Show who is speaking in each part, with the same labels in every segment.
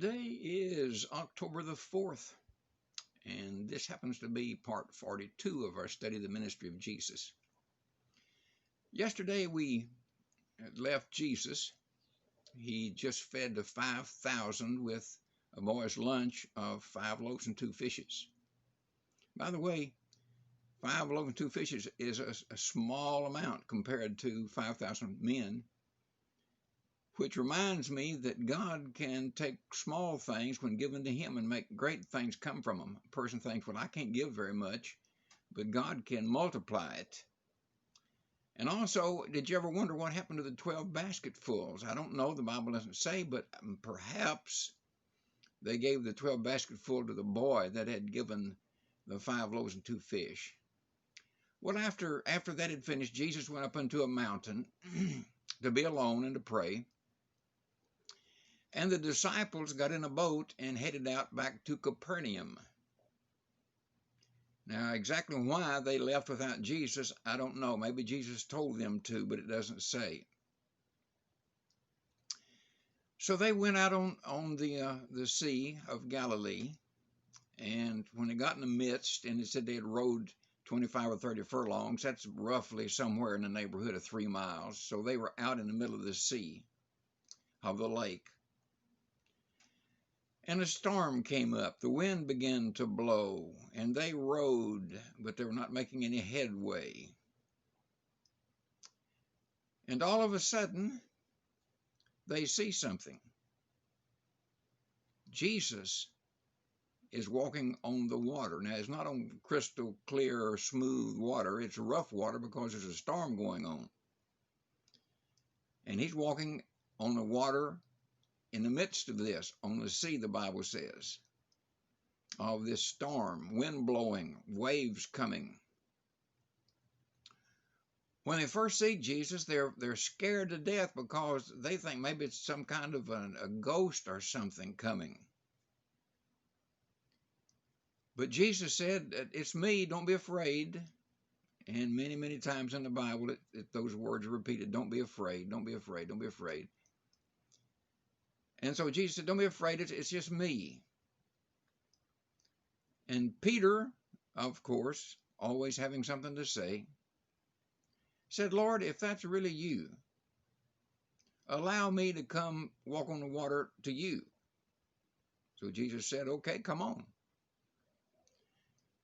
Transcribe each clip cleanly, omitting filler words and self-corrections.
Speaker 1: Today is October the 4th, and this happens to be part 42 of our study of the ministry of Jesus. Yesterday we left Jesus. He just fed the 5,000 with a boy's lunch of 5 loaves and 2 fishes. By the way, 5 loaves and 2 fishes is a small amount compared to 5,000 men, which reminds me that God can take small things when given to him and make great things come from them. A person thinks, well, I can't give very much, but God can multiply it. And also, did you ever wonder what happened to the 12 basketfuls? I don't know, the Bible doesn't say, but perhaps they gave the 12 basketful to the boy that had given the 5 loaves and 2 fish. Well, after that had finished, Jesus went up into a mountain to be alone and to pray. And the disciples got in a boat and headed out back to Capernaum. Now, exactly why they left without Jesus, I don't know. Maybe Jesus told them to, but it doesn't say. So they went out on the Sea of Galilee, and when they got in the midst, and it said they had rowed 25 or 30 furlongs, that's roughly somewhere in the neighborhood of 3 miles. So they were out in the middle of the sea, of the lake. And a storm came up, the wind began to blow, and they rowed, but they were not making any headway. And all of a sudden, they see something. Jesus is walking on the water. Now, it's not on crystal clear or smooth water, it's rough water because there's a storm going on. And he's walking on the water in the midst of this, on the sea, the Bible says, of this storm, wind blowing, waves coming. When they first see Jesus, they're scared to death because they think maybe it's some kind of a ghost or something coming. But Jesus said, "It's me, don't be afraid." And many, many times in the Bible, those words are repeated, "Don't be afraid, don't be afraid, don't be afraid." And so Jesus said, "Don't be afraid, it's just me." And Peter, of course, always having something to say, said, "Lord, if that's really you, allow me to come walk on the water to you." So Jesus said, "Okay, come on."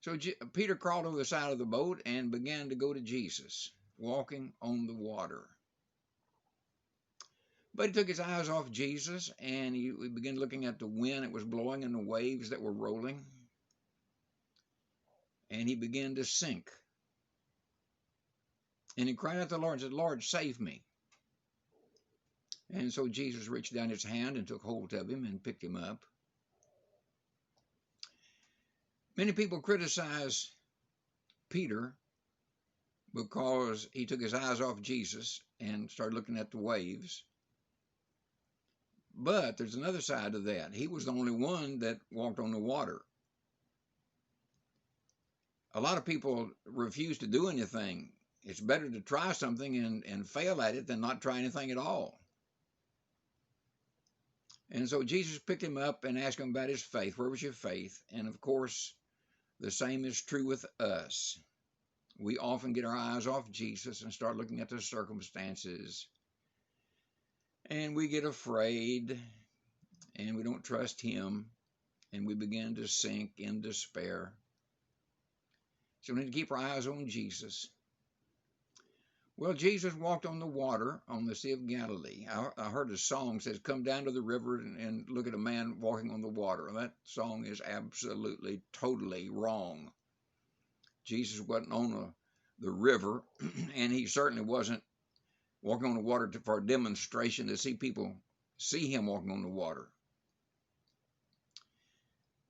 Speaker 1: So Peter crawled over the side of the boat and began to go to Jesus, walking on the water. But he took his eyes off Jesus, and he began looking at the wind that was blowing and the waves that were rolling. And he began to sink. And he cried out to the Lord and said, "Lord, save me." And so Jesus reached down his hand and took hold of him and picked him up. Many people criticize Peter because he took his eyes off Jesus and started looking at the waves. But there's another side to that. He was the only one that walked on the water. A lot of people refuse to do anything. It's better to try something and fail at it than not try anything at all. And so Jesus picked him up and asked him about his faith. Where was your faith? And of course, the same is true with us. We often get our eyes off Jesus and start looking at the circumstances. And we get afraid, and we don't trust him, and we begin to sink in despair. So we need to keep our eyes on Jesus. Well, Jesus walked on the water on the Sea of Galilee. I heard a song that says, "Come down to the river and look at a man walking on the water." And that song is absolutely, totally wrong. Jesus wasn't on the river, and he certainly wasn't walking on the water for a demonstration to see people see him walking on the water.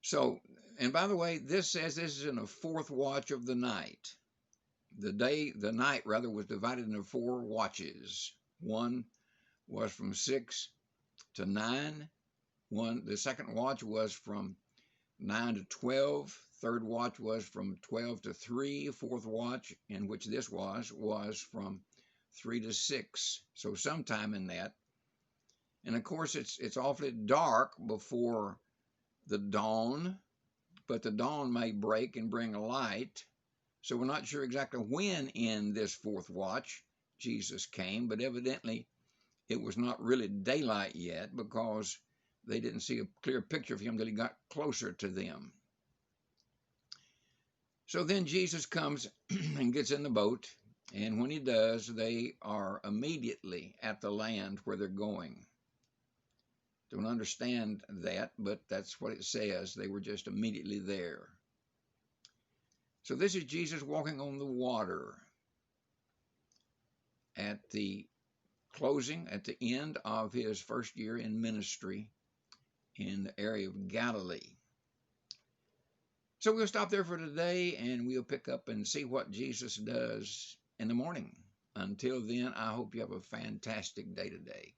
Speaker 1: So, and by the way, this says this is in the 4th watch of the night. The night was divided into 4 watches. One was from 6 to 9. The second watch was from 9 to 12. Third watch was from 12 to 3. Fourth watch, in which this was from 3 to 6. So sometime in that. And of course, it's awfully dark before the dawn, but the dawn may break and bring a light. So we're not sure exactly when in this fourth watch Jesus came, but evidently it was not really daylight yet because they didn't see a clear picture of him until he got closer to them. So then Jesus comes and gets in the boat, and when he does, they are immediately at the land where they're going. Don't understand that, but that's what it says. They were just immediately there. So this is Jesus walking on the water at the closing, at the end of his first year in ministry in the area of Galilee. So we'll stop there for today, and we'll pick up and see what Jesus does in the morning. Until then, I hope you have a fantastic day today.